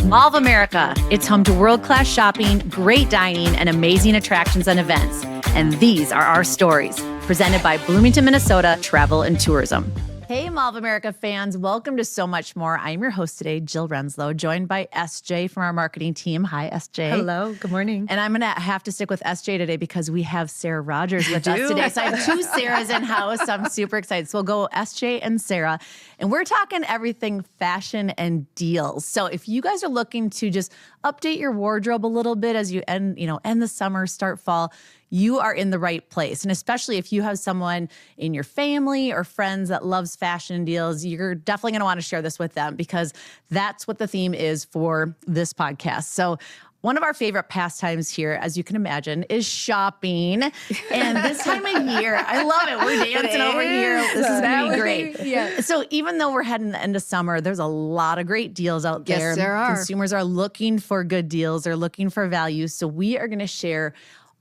Mall of America. It's home to world-class shopping, great dining, and amazing attractions and events. And these are our stories, presented by Bloomington, Minnesota Travel and Tourism. Hey, Mall of America fans. Welcome to So Much More. I'm your host today, Jill Renslow, joined by SJ from our marketing team. Hi, SJ. Hello. Good morning. And I'm going to have to stick with SJ today because we have Sara Rogers with us today. So I have two Saras in-house. I'm super excited. So we'll go SJ and Sara. And we're talking everything fashion and deals. So if you guys are looking to just update your wardrobe a little bit as you end the summer, start fall, you are in the right place. And especially if you have someone in your family or friends that loves fashion deals, you're definitely going to want to share this with them because that's what the theme is for this podcast. So one of our favorite pastimes here, as you can imagine, is shopping. And this time of year, I love it. We're dancing over here. This is going to be great. Yeah. So even though we're heading the end of summer, there's a lot of great deals out there. Yes, there are. Consumers are looking for good deals. They're looking for value. So we are going to share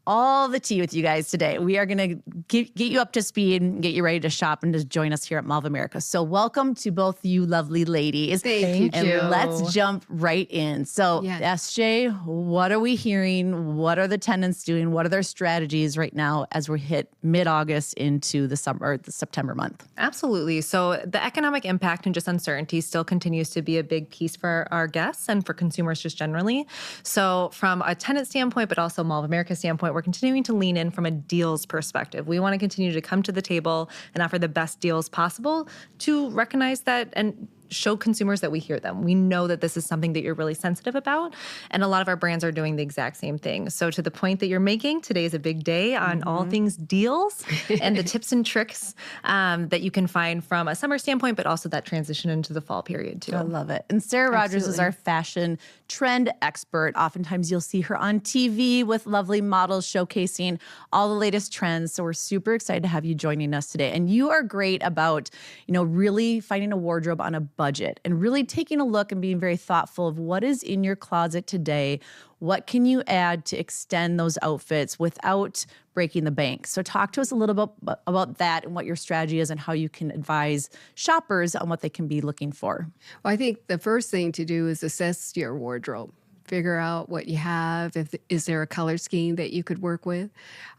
all the tea with you guys today. We are going to get you up to speed and get you ready to shop and to join us here at Mall of America. So welcome to both you lovely ladies. Thank you. And let's jump right in. So SJ, what are we hearing? What are the tenants doing? What are their strategies right now as we hit mid-August into the summer, the September month? Absolutely. So the economic impact and just uncertainty still continues to be a big piece for our guests and for consumers just generally. So from a tenant standpoint, but also Mall of America standpoint, we're continuing to lean in from a deals perspective. We want to continue to come to the table and offer the best deals possible to recognize that and show consumers that we hear them. We know that this is something that you're really sensitive about, and a lot of our brands are doing the exact same thing. So to the point that you're making, today is a big day on all things deals and the tips and tricks that you can find from a summer standpoint, but also that transition into the fall period too. I love it. And Sara Rogers is our fashion trend expert. Oftentimes you'll see her on TV with lovely models showcasing all the latest trends. So we're super excited to have you joining us today. And you are great about, really finding a wardrobe on a budget and really taking a look and being very thoughtful of what is in your closet today. What can you add to extend those outfits without breaking the bank? So talk to us a little bit about that and what your strategy is and how you can advise shoppers on what they can be looking for. Well, I think the first thing to do is assess your wardrobe. Figure out what you have. Is there a color scheme that you could work with?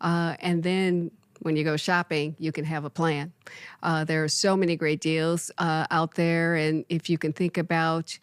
And then when you go shopping, you can have a plan. There are so many great deals out there. And if you can think about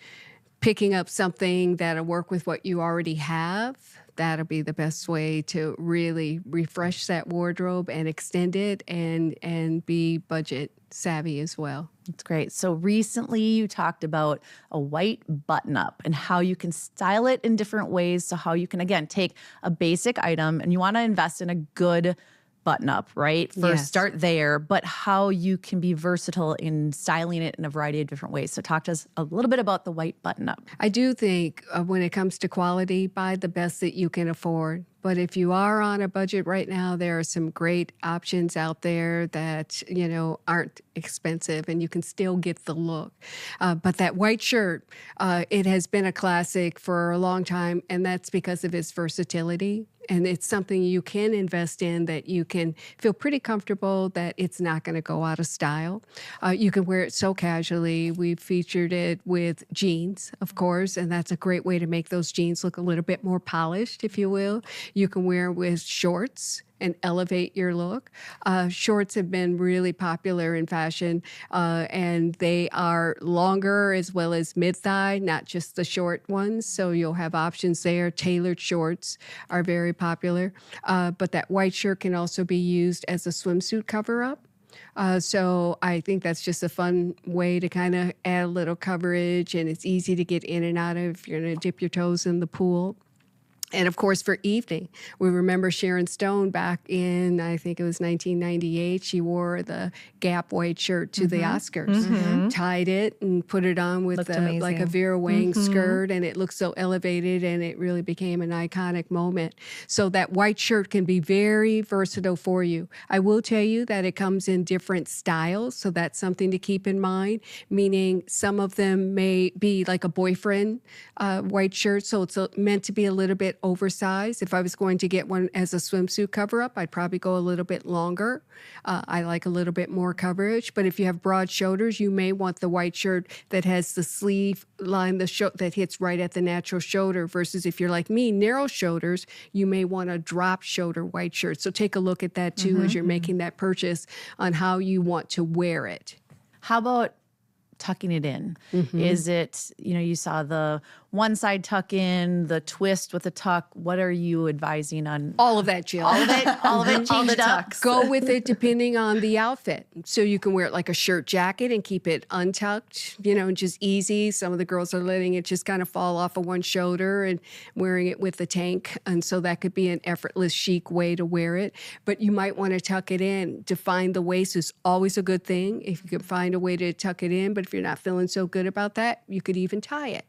picking up something that'll work with what you already have, that'll be the best way to really refresh that wardrobe and extend it and be budget savvy as well. That's great. So recently you talked about a white button-up and how you can style it in different ways. So how you can, again, take a basic item and you want to invest in a good button-up, right? First, start there, but how you can be versatile in styling it in a variety of different ways. So talk to us a little bit about the white button-up. I do think when it comes to quality, buy the best that you can afford. But if you are on a budget right now, there are some great options out there that, aren't expensive and you can still get the look. But that white shirt, it has been a classic for a long time, and that's because of its versatility. And it's something you can invest in that you can feel pretty comfortable that it's not going to go out of style. You can wear it so casually. We've featured it with jeans, of course, and that's a great way to make those jeans look a little bit more polished, if you will. You can wear it with shorts and elevate your look. Shorts have been really popular in fashion, and they are longer as well as mid-thigh, not just the short ones. So you'll have options there. Tailored shorts are very popular, but that white shirt can also be used as a swimsuit cover-up. So I think that's just a fun way to kind of add a little coverage, and it's easy to get in and out of if you're going to dip your toes in the pool. And of course, for evening, we remember Sharon Stone back in, I think it was 1998. She wore the Gap white shirt to the Oscars, tied it and put it on with like a Vera Wang skirt, and it looked so elevated, and it really became an iconic moment. So that white shirt can be very versatile for you. I will tell you that it comes in different styles, so that's something to keep in mind, meaning some of them may be like a boyfriend white shirt, so it's meant to be a little bit bit oversized. If I was going to get one as a swimsuit cover-up, I'd probably go a little bit longer. I like a little bit more coverage. But if you have broad shoulders, you may want the white shirt that has the sleeve line that hits right at the natural shoulder, versus if you're like me, narrow shoulders, you may want a drop shoulder white shirt. So take a look at that too as you're making that purchase on how you want to wear it. How about tucking it in? Is it, you saw the one side tuck in, the twist with a tuck. What are you advising on? All of that, Jill. All of it? All of it? All the Changed up? tucks. Go with it depending on the outfit. So you can wear it like a shirt jacket and keep it untucked, and just easy. Some of the girls are letting it just kind of fall off of one shoulder and wearing it with the tank. And so that could be an effortless, chic way to wear it. But you might want to tuck it in. Define the waist is always a good thing if you can find a way to tuck it in. But if you're not feeling so good about that, you could even tie it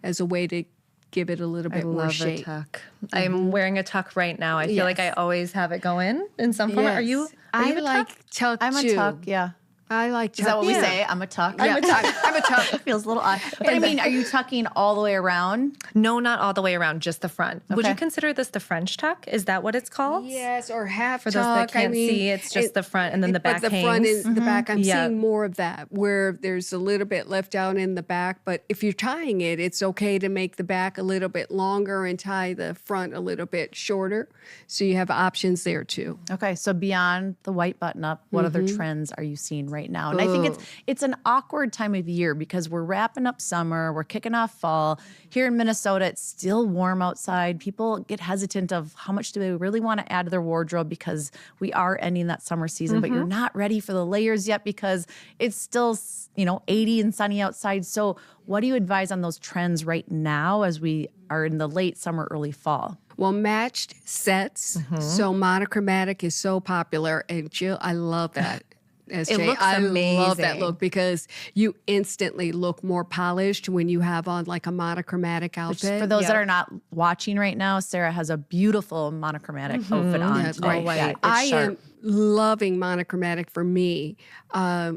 as a way to give it a little bit more shape. A tuck. I'm wearing a tuck right now. I feel like I always have it going in some form. Yes. Are you I a like tuck? tuck I'm a too. tuck, yeah. I like tuck. Is that what we say? I'm a tuck? I'm a tuck. I'm a tuck. It feels a little odd. But I mean, are you tucking all the way around? No, not all the way around, just the front. Would Okay. you consider this the French tuck? Is that what it's called? Yes, or half For those that tuck. can't see, it's just the front and then the back But the hangs. front and the back, I'm Yeah. seeing more of that, where there's a little bit left out in the back. But if you're tying it, it's okay to make the back a little bit longer and tie the front a little bit shorter. So you have options there too. Okay, so beyond the white button up, what other trends are you seeing right now? And I think it's an awkward time of year because we're wrapping up summer, we're kicking off fall. Here in Minnesota, it's still warm outside. People get hesitant of how much do they really want to add to their wardrobe because we are ending that summer season, but you're not ready for the layers yet because it's still, 80 and sunny outside. So what do you advise on those trends right now as we are in the late summer, early fall? Well, matched sets. So monochromatic is so popular. And Jill, I love that. SJ. It looks I love that amazing. look because you instantly look more polished when you have on like a monochromatic Which, outfit. for those that are not watching right now, Sarah has a beautiful monochromatic outfit on. That's today. right. Yeah, it's I sharp. am loving monochromatic for me,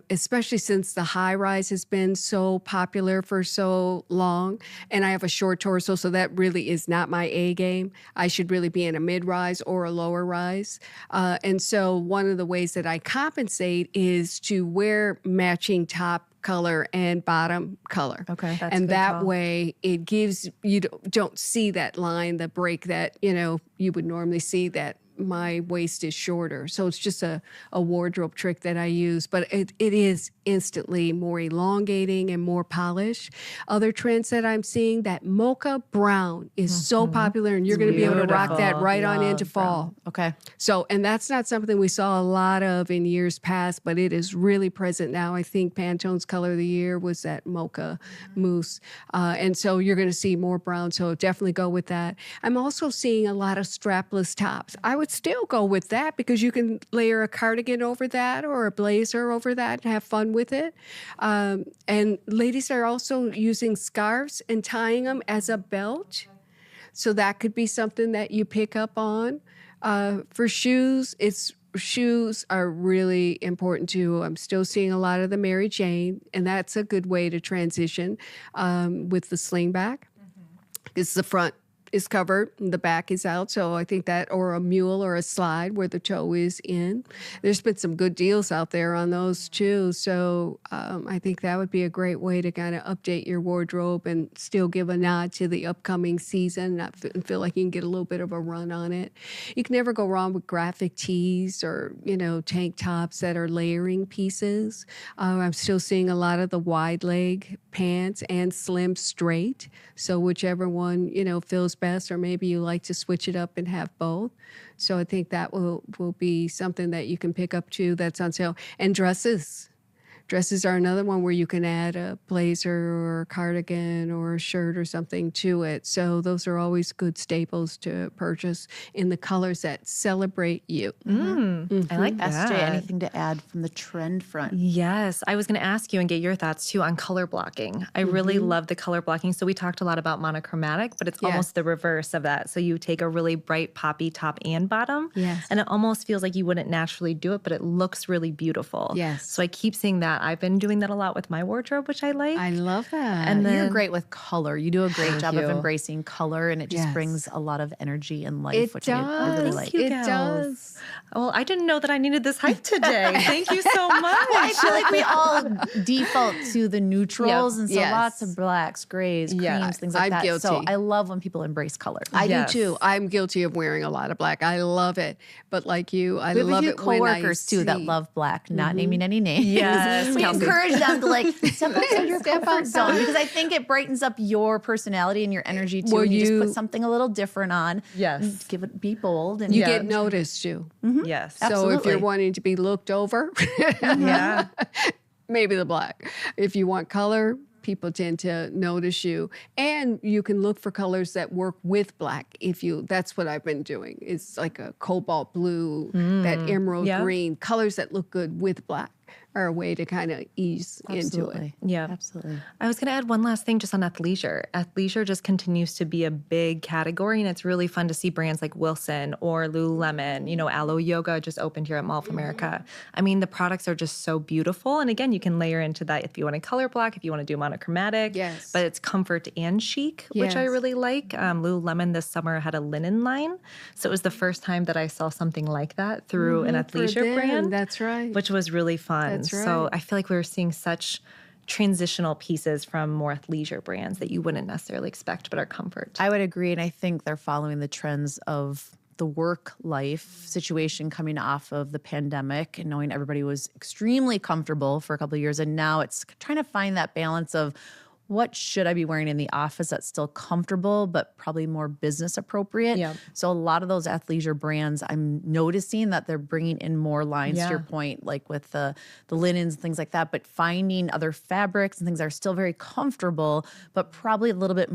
especially since the high rise has been so popular for so long. And I have a short torso, so that really is not my A game. I should really be in a mid rise or a lower rise. And so one of the ways that I compensate is to wear matching top color and bottom color. Okay. That's a And good that call. way it gives you don't see that line, the break that, you would normally see that my waist is shorter. So it's just a wardrobe trick that I use, but it is instantly more elongating and more polished. Other trends that I'm seeing, that mocha brown is so popular, and you're going to be able to rock that Beautiful. right on Love into fall. brown. Okay. So, and that's not something we saw a lot of in years past, but it is really present now. I think Pantone's color of the year was that mocha mousse. And so you're going to see more brown. So definitely go with that. I'm also seeing a lot of strapless tops. I would still go with that because you can layer a cardigan over that or a blazer over that and have fun with it. And ladies are also using scarves and tying them as a belt. So that could be something that you pick up on. For shoes, shoes are really important too. I'm still seeing a lot of the Mary Jane, and that's a good way to transition with the slingback. Because the front is covered and the back is out. So I think that, or a mule or a slide where the toe is in. There's been some good deals out there on those too. So I think that would be a great way to kind of update your wardrobe and still give a nod to the upcoming season, not feel like you can get a little bit of a run on it. You can never go wrong with graphic tees or, tank tops that are layering pieces. I'm still seeing a lot of the wide leg pants and slim straight. So whichever one, feels best, or maybe you like to switch it up and have both. So I think that will be something that you can pick up too that's on sale. And dresses. Dresses are another one where you can add a blazer or a cardigan or a shirt or something to it. So those are always good staples to purchase in the colors that celebrate you. I like that. SJ, anything to add from the trend front? Yes, I was going to ask you and get your thoughts too on color blocking. I really love the color blocking. So we talked a lot about monochromatic, but it's almost the reverse of that. So you take a really bright poppy top and bottom, Yes. and it almost feels like you wouldn't naturally do it, but it looks really beautiful. Yes. So I keep seeing that that. I've been doing that a lot with my wardrobe, which I like. I love that. And You're then great with color. You do a great job you. of embracing color, and it just Yes. brings a lot of energy and life, It which I really does. like. you, It gals. does. Well, I didn't know that I needed this hype today. Thank you so much. I feel like we all default to the neutrals, and so Yes. lots of blacks, grays, creams, Yeah, things like I'm that. So guilty. I love when people embrace color. I Yes. do too. I'm guilty of wearing a lot of black. I love it. But like you, I We have a love few it when I coworkers too that see- love black, not naming any names. Yes, we Kelsey. encourage them to like step outside your Step comfort zone outside. because I think it brightens up your personality and your energy too. Well, and you just you- put something a little different on. Yes. and give it, be bold, and You Yeah. get noticed, you. Yes. So if Absolutely. you're wanting to be looked over, Yeah. maybe the black. If you want color, people tend to notice you. And you can look for colors that work with black. That's what I've been doing. It's like a cobalt blue, that emerald yeah. green, colors that look good with black are a way to kind of ease into it. absolutely, Yeah. absolutely. I was going to add one last thing just on athleisure. Athleisure just continues to be a big category, and it's really fun to see brands like Wilson or Lululemon. Aloe Yoga just opened here at Mall of America. I mean, the products are just so beautiful. And again, you can layer into that if you want to color block, if you want to do monochromatic. Yes. But it's comfort and chic, which I Yes. really like. Lululemon this summer had a linen line. So it was the first time that I saw something like that through an For athleisure them, brand. That's right. Which was really fun. That's So right. I feel like we were seeing such transitional pieces from more athleisure brands that you wouldn't necessarily expect, but are comfort. I would agree, and I think they're following the trends of the work life situation coming off of the pandemic and knowing everybody was extremely comfortable for a couple of years, and now it's trying to find that balance of what should I be wearing in the office that's still comfortable, but probably more business appropriate. Yeah. So a lot of those athleisure brands, I'm noticing that they're bringing in more lines to your Yeah. point, like with the linens and things like that, but finding other fabrics and things that are still very comfortable, but probably a little bit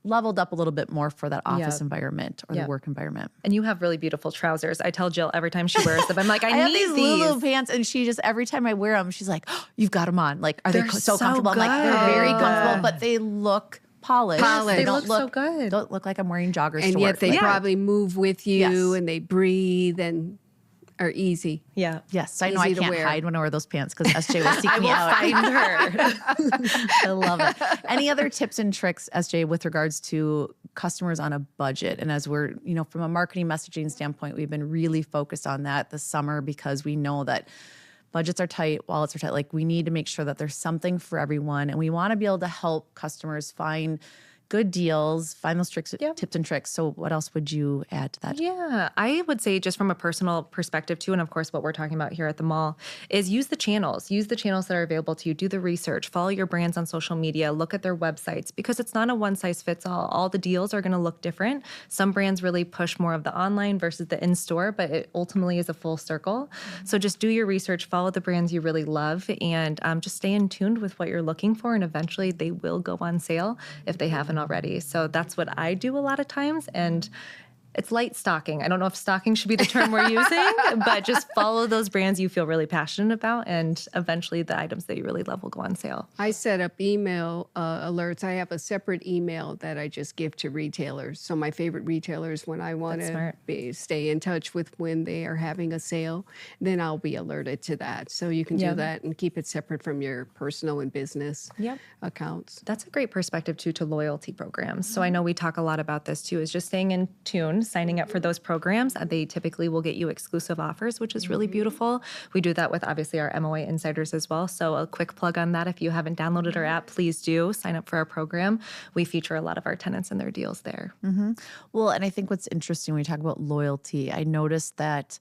leveled up a little bit more for that office Yeah. environment or Yeah. the work environment. And you have really beautiful trousers. I tell Jill every time she wears them, I'm like, I have need these these. Lulu pants, and she just every time I wear them, she's like, oh, "You've got them on. Like, are they They're so so comfortable?" I'm like, "They're very good. comfortable, but they look polished. Polished. They don't look so good. Don't look like I'm wearing joggers and to yet work." they Like, probably move with you Yes. and they breathe and are easy. Yeah. yes, I know I easy to can't wear. hide when I wear those pants because SJ will seek I me will out. find her. I love it. Any other tips and tricks, SJ, with regards to customers on a budget? And as we're, from a marketing messaging standpoint, we've been really focused on that this summer because we know that budgets are tight, wallets are tight. Like, we need to make sure that there's something for everyone. And we want to be able to help customers find good deals, find those tips and tricks. So what else would you add to that? Yeah, I would say just from a personal perspective too, and of course what we're talking about here at the mall, is use the channels. Use the channels that are available to you. Do the research. Follow your brands on social media. Look at their websites because it's not a one size fits all. All the deals are going to look different. Some brands really push more of the online versus the in-store, but it ultimately is a full circle. So just do your research. Follow the brands you really love, and just stay in tuned with what you're looking for. And eventually they will go on sale if they haven't already. So that's what I do a lot of times. And it's light stocking. I don't know if stocking should be the term we're using, but just follow those brands you feel really passionate about, and eventually the items that you really love will go on sale. I set up email alerts. I have a separate email that I just give to retailers. So my favorite retailers, when I want That's to smart. stay in touch with when they are having a sale, then I'll be alerted to that. So you can do that and keep it separate from your personal and business accounts. That's a great perspective too to loyalty programs. So I know we talk a lot about this too, is just staying in tune, signing up for those programs. They typically will get you exclusive offers, which is really beautiful. We do that with obviously our MOA insiders as well. So a quick plug on that. If you haven't downloaded our app, please do sign up for our program. We feature a lot of our tenants and their deals there. Well, and I think what's interesting when we talk about loyalty, I noticed that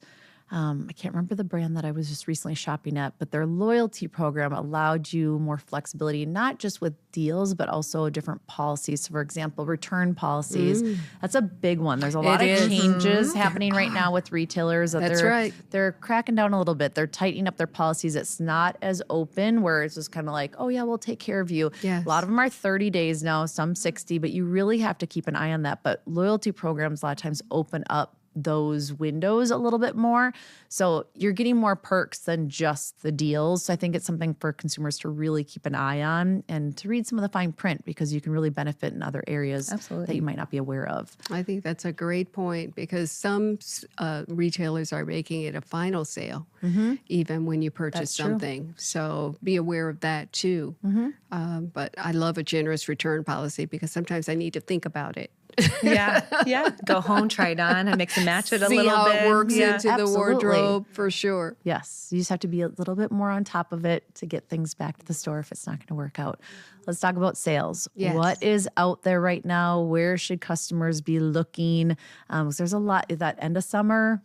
I can't remember the brand that I was just recently shopping at, but their loyalty program allowed you more flexibility, not just with deals, but also different policies. So for example, return policies. That's a big one. There's a lot of changes happening right now with retailers that That's right. they're cracking down a little bit. They're tightening up their policies. It's not as open where it's just kind of like, oh yeah, we'll take care of you. Yes. A lot of them are 30 days now, some 60, but you really have to keep an eye on that. But loyalty programs a lot of times open up those windows a little bit more. So you're getting more perks than just the deals. So I think it's something for consumers to really keep an eye on and to read some of the fine print, because you can really benefit in other areas that you might not be aware of. I think that's a great point, because some retailers are making it a final sale, even when you purchase something. So be aware of that too. But I love a generous return policy, because sometimes I need to think about it. Yeah. Go home, try it on, and mix and match it a little bit. See how it works into the Absolutely. wardrobe, for sure. Yes, you just have to be a little bit more on top of it to get things back to the store if it's not going to work out. Let's talk about sales. Yes. What is out there right now? Where should customers be looking? 'Cause there's a lot at that end of summer.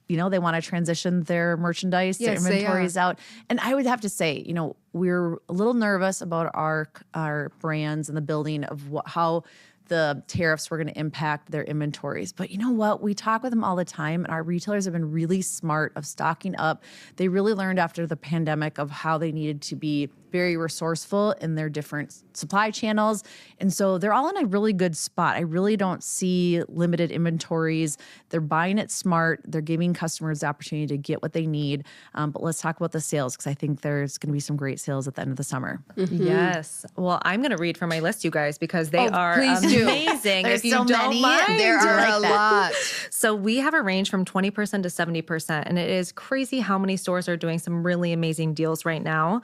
They want to transition their merchandise, their inventories out. And I would have to say, we're a little nervous about our brands and the building of how the tariffs were going to impact their inventories. But you know what? We talk with them all the time, and our retailers have been really smart of stocking up. They really learned after the pandemic of how they needed to be very resourceful in their different supply channels. And so they're all in a really good spot. I really don't see limited inventories. They're buying it smart. They're giving customers the opportunity to get what they need. But let's talk about the sales, because I think there's going to be some great sales at the end of the summer. Yes. Well, I'm going to read from my list, you guys, because they are amazing. There's if you so don't many. mind. There are a lot. So we have a range from 20% to 70%, and it is crazy how many stores are doing some really amazing deals right now.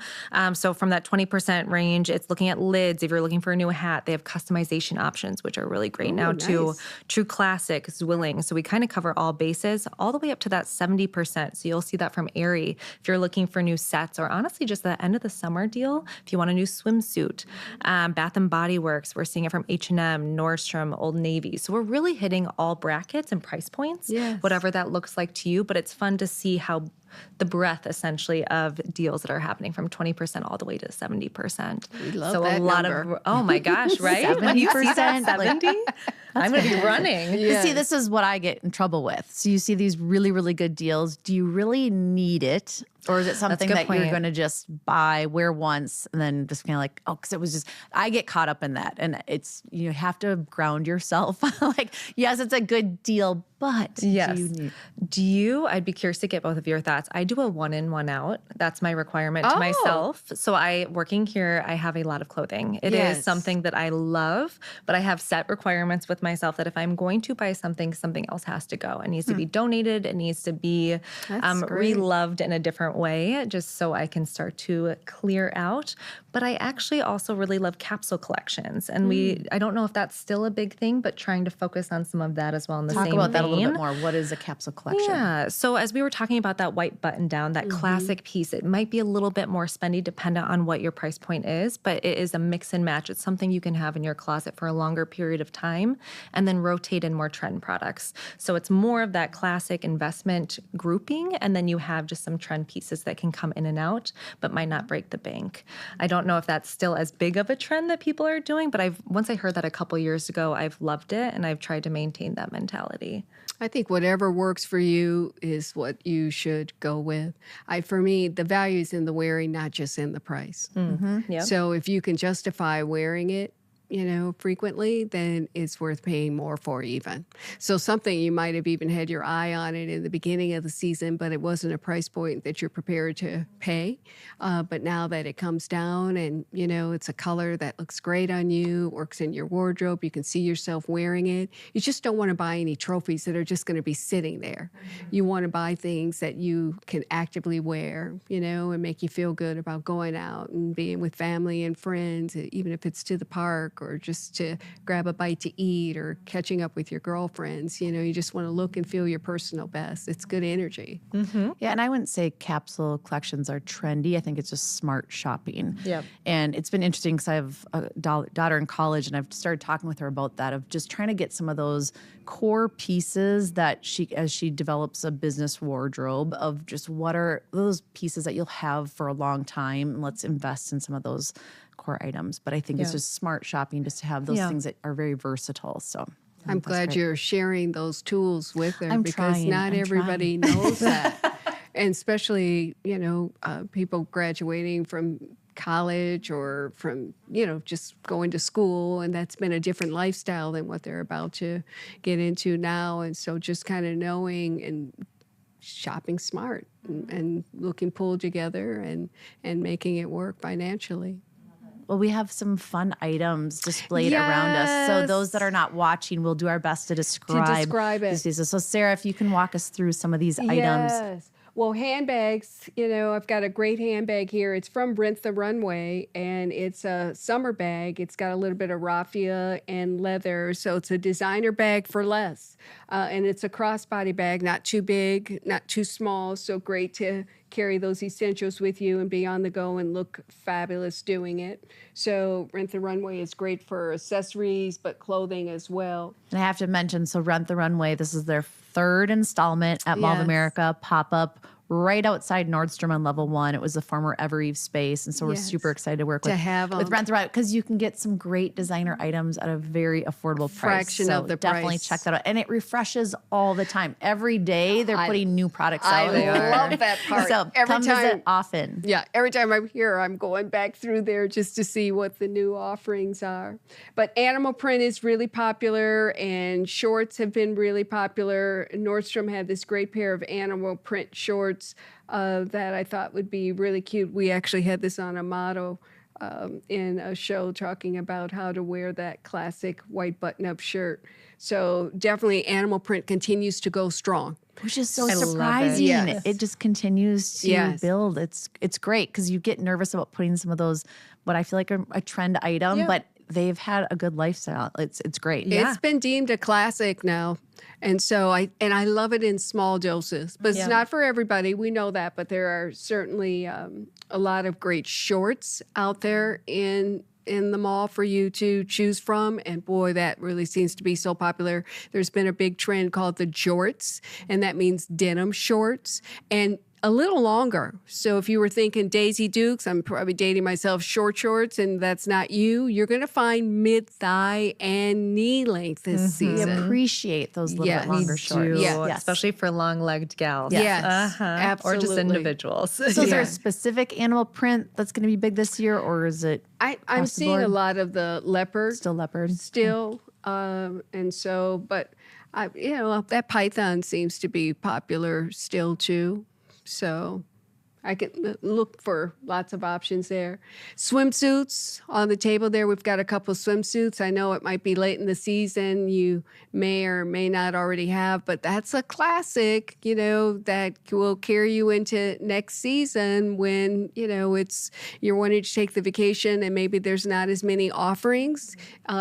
So from that 20% range, it's looking at lids. If you're looking for a new hat, they have customization options, which are really great now too. Nice. True classic, Zwilling. So we kind of cover all bases, all the way up to that 70%. So you'll see that from Aerie. If you're looking for new sets, or honestly just the end of the summer deal, if you want a new swimsuit, Bath and Body Works, we're seeing it from H&M, Nordstrom, Old Navy. So we're really hitting all brackets and price points, whatever that looks like to you. But it's fun to see how the breadth essentially of deals that are happening from 20% all the way to 70%. We love so that a lot number. of, oh my gosh, right? 70%, 70? I'm going to be running. Yes. See, this is what I get in trouble with. So you see these really, really good deals. Do you really need it? Or is it something good that point. you're going to just buy, wear once, and then just kind of like, because it was just, I get caught up in that. And you have to ground yourself. Like, yes, it's a good deal, but Yes. do you need I'd be curious to get both of your thoughts. I do a 1 in, 1 out. That's my requirement to myself. So working here, I have a lot of clothing. It is something that I love, but I have set requirements with myself that if I'm going to buy something, something else has to go. It needs to be donated. It needs to be reloved in a different way, just so I can start to clear out. But I actually also really love capsule collections. And I don't know if that's still a big thing, but trying to focus on some of that as well in the same Talk about that a little vein. bit more. What is a capsule collection? Yeah. So as we were talking about that white button down, that classic piece, it might be a little bit more spendy dependent on what your price point is, but it is a mix and match. It's something you can have in your closet for a longer period of time and then rotate in more trend products. So it's more of that classic investment grouping, and then you have just some trend pieces that can come in and out, but might not break the bank. I don't know if that's still as big of a trend that people are doing, but once I heard that a couple years ago, I've loved it, and I've tried to maintain that mentality. I think whatever works for you is what you should go with. For me, the value is in the wearing, not just in the price. Yep. So if you can justify wearing it, frequently, then it's worth paying more for even. So something you might have even had your eye on it in the beginning of the season, but it wasn't a price point that you're prepared to pay. But now that it comes down and, it's a color that looks great on you, works in your wardrobe, you can see yourself wearing it. You just don't want to buy any trophies that are just going to be sitting there. You want to buy things that you can actively wear, and make you feel good about going out and being with family and friends, even if it's to the park or just to grab a bite to eat or catching up with your girlfriends. You just want to look and feel your personal best. It's good energy. Yeah, and I wouldn't say capsule collections are trendy. I think it's just smart shopping. Yep. And it's been interesting because I have a daughter in college, and I've started talking with her about that, of just trying to get some of those core pieces that as she develops a business wardrobe, of just what are those pieces that you'll have for a long time, and let's invest in some of those core items. But I think it's just smart shopping just to have those things that are very versatile. So I'm glad you're sharing those tools with her, I'm because trying. not everybody knows that. And especially, people graduating from college or from, just going to school. And that's been a different lifestyle than what they're about to get into now. And so just kind of knowing and shopping smart and looking pulled together and making it work financially. Well, we have some fun items displayed around us. So those that are not watching, we'll do our best to describe it. these pieces. So Sarah, if you can walk us through some of these items. Yes. Well, handbags, I've got a great handbag here. It's from Rent the Runway, and it's a summer bag. It's got a little bit of raffia and leather, so it's a designer bag for less. And it's a crossbody bag, not too big, not too small, so great to carry those essentials with you and be on the go and look fabulous doing it. So Rent the Runway is great for accessories, but clothing as well. And I have to mention, so Rent the Runway, this is their third installment at Mall of America, pop-up right outside Nordstrom on level 1. It was the former Ever Eve space. And so we're super excited to work with Rent the Runway because you can get some great designer items at a very affordable price. Fraction of the price. Definitely check that out. And it refreshes all the time. Every day they're putting new products out. I love that part. So come visit often. Yeah, every time I'm here, I'm going back through there just to see what the new offerings are. But animal print is really popular, and shorts have been really popular. Nordstrom had this great pair of animal print shorts that I thought would be really cute. We actually had this on a model in a show talking about how to wear that classic white button-up shirt. So definitely animal print continues to go strong. Which is so surprising. Yes. It just continues to build. It's great because you get nervous about putting some of those, what I feel like are a trend item, but they've had a good lifestyle. It's great. It's been deemed a classic now. And so I love it in small doses, but it's not for everybody. We know that, but there are certainly a lot of great shorts out there in the mall for you to choose from. And boy, that really seems to be so popular. There's been a big trend called the jorts, and that means denim shorts. And a little longer. So if you were thinking Daisy Dukes, I'm probably dating myself, short shorts, and that's not you, you're going to find mid-thigh and knee length this season. We appreciate those little bit longer shorts. Yes. Especially for long-legged gals. Yes, absolutely. Or just individuals. So is there a specific animal print that's going to be big this year, or is it I'm seeing a lot of the leopard. Still leopard. Still. And so, but, that python seems to be popular still too. So I can look for lots of options there. Swimsuits on the table there. We've got a couple of swimsuits. I know it might be late in the season. You may or may not already have, but that's a classic, that will carry you into next season when, you're wanting to take the vacation and maybe there's not as many offerings.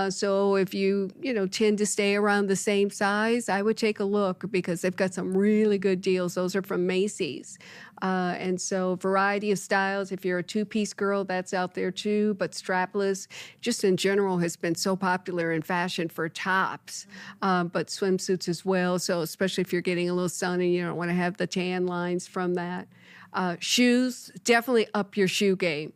So if you, tend to stay around the same size, I would take a look because they've got some really good deals. Those are from Macy's. And so variety of styles. If you're a two-piece girl, that's out there too. But strapless, just in general, has been so popular in fashion for tops, but swimsuits as well. So especially if you're getting a little sun and you don't want to have the tan lines from that. Shoes, definitely up your shoe game.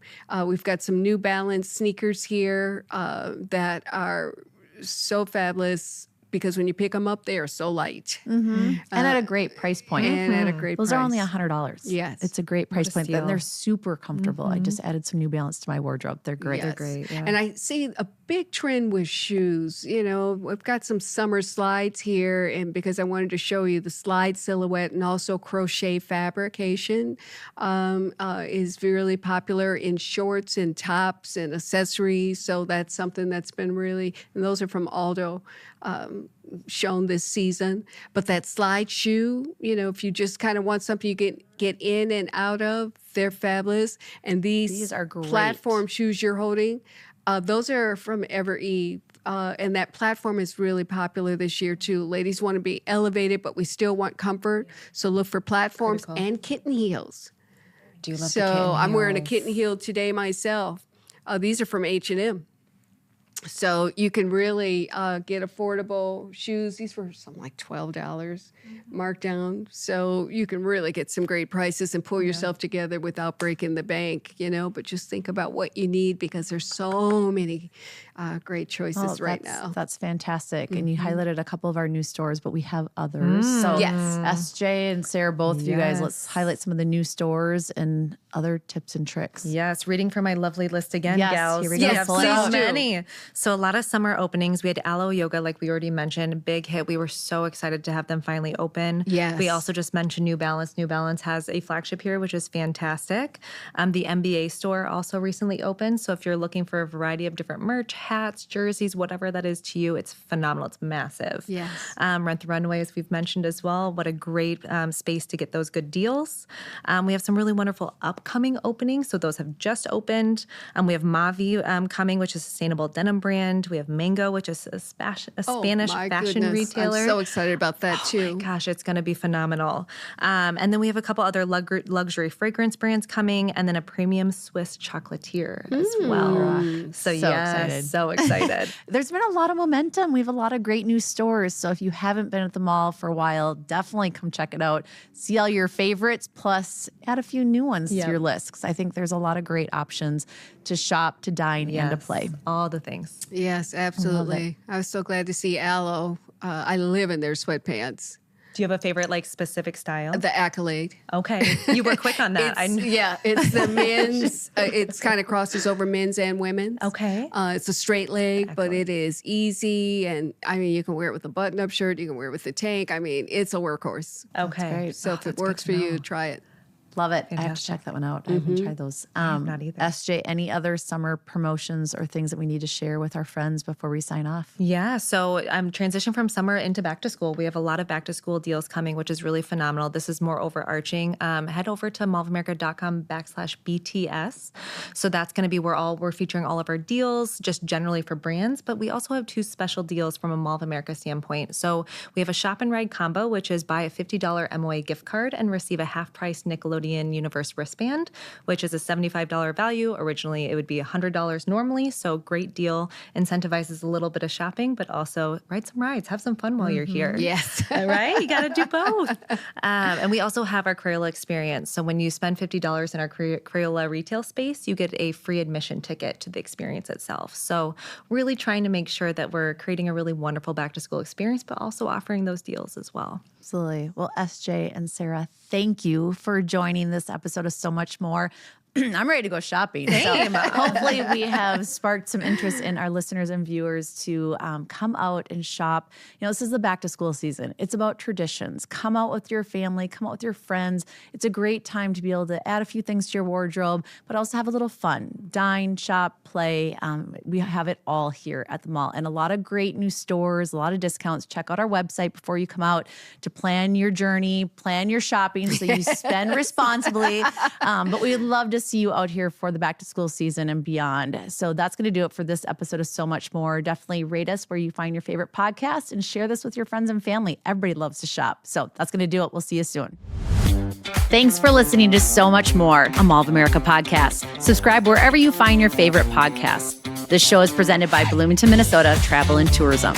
We've got some New Balance sneakers here that are so fabulous. Because when you pick them up, they are so light. And at a great price point. And at a great price. Those are only $100. Yes. It's a great price point. steal. And they're super comfortable. I just added some New Balance to my wardrobe. They're great. Yes. They're great. Yeah. And I see a big trend with shoes. We've got some summer slides here, and because I wanted to show you the slide silhouette and also crochet fabrication is really popular in shorts and tops and accessories. So that's something that's been really, and those are from Aldo. Shown this season, but that slide shoe, if you just kind of want something you get in and out of, they're fabulous. And these are great. platform shoes you're holding, those are from Ever Eve. And that platform is really popular this year too. Ladies want to be elevated, but we still want comfort. So look for platforms and kitten heels. Do you love so the kitten heels? I'm wearing a kitten heel today myself. These are from H&M. So you can really get affordable shoes. These were something like $12 marked down. So you can really get some great prices and pull yourself together without breaking the bank, But just think about what you need because there's so many great choices right that's, now. That's fantastic. And you highlighted a couple of our new stores, but we have others. So Yes. SJ and Sarah, both of you guys, let's highlight some of the new stores and other tips and tricks. Yes, reading from my lovely list again, Yes, gals. here we go. We have Pull it so out. many. So a lot of summer openings. We had Aloe Yoga, like we already mentioned, big hit. We were so excited to have them finally open. Yes. We also just mentioned New Balance. New Balance has a flagship here, which is fantastic. The MBA store also recently opened. So if you're looking for a variety of different merch, hats, jerseys, whatever that is to you, it's phenomenal. It's massive. Yes. Rent the Runway, as we've mentioned as well. What a great space to get those good deals. We have some really wonderful upcoming openings. So those have just opened. We have Mavi coming, which is a sustainable denim brand. We have Mango, which is a Spanish my fashion goodness. retailer. I'm so excited about that too. Gosh, it's going to be phenomenal. And then we have a couple other luxury fragrance brands coming, and then a premium Swiss chocolatier as well. So excited. so excited. There's been a lot of momentum. We have a lot of great new stores. So if you haven't been at the mall for a while, definitely come check it out. See all your favorites, plus add a few new ones to your list. Because I think there's a lot of great options to shop, to dine, and to play. All the things. Yes, absolutely. I was so glad to see Aloe. I live in their sweatpants. Do you have a favorite, like, specific style? The Accolade. Okay. You were quick on that. It's the men's. It's kind of crosses over men's and women's. Okay. It's a straight leg, but it is easy. And I mean, you can wear it with a button-up shirt. You can wear it with a tank. I mean, it's a workhorse. Okay. So if it works for you, try it. Love it. I have to check that one out. I haven't tried those. not either. SJ, any other summer promotions or things that we need to share with our friends before we sign off? Yeah, so transition from summer into back to school. We have a lot of back to school deals coming, which is really phenomenal. This is more overarching. Head over to mallamerica.com/BTS. So that's going to be where we're featuring all of our deals, just generally for brands, but we also have two special deals from a Mall of America standpoint. So we have a shop and ride combo, which is buy a $50 MOA gift card and receive a half-price Nickelodeon Universe wristband, which is a $75 value. Originally, it would be $100 normally. So great deal. Incentivizes a little bit of shopping, but also ride some rides, have some fun while you're here. Yes. All right. You got to do both. And we also have our Crayola experience. So when you spend $50 in our Crayola retail space, you get a free admission ticket to the experience itself. So really trying to make sure that we're creating a really wonderful back to school experience, but also offering those deals as well. Absolutely. Well, SJ and Sarah, thank you for joining this episode of So Much More. I'm ready to go shopping. So hopefully we have sparked some interest in our listeners and viewers to come out and shop. You know, this is the back to school season. It's about traditions. Come out with your family, come out with your friends. It's a great time to be able to add a few things to your wardrobe, but also have a little fun. Dine, shop, play. We have it all here at the mall, and a lot of great new stores, a lot of discounts. Check out our website before you come out to plan your journey, plan your shopping so you spend responsibly. But we'd love to see you out here for the back to school season and beyond. So that's going to do it for this episode of So Much More. Definitely rate us where you find your favorite podcast and share this with your friends and family. Everybody loves to shop. So that's going to do it. We'll see you soon. Thanks for listening to So Much More, a Mall of America podcast. Subscribe wherever you find your favorite podcasts. This show is presented by Bloomington, Minnesota Travel and Tourism.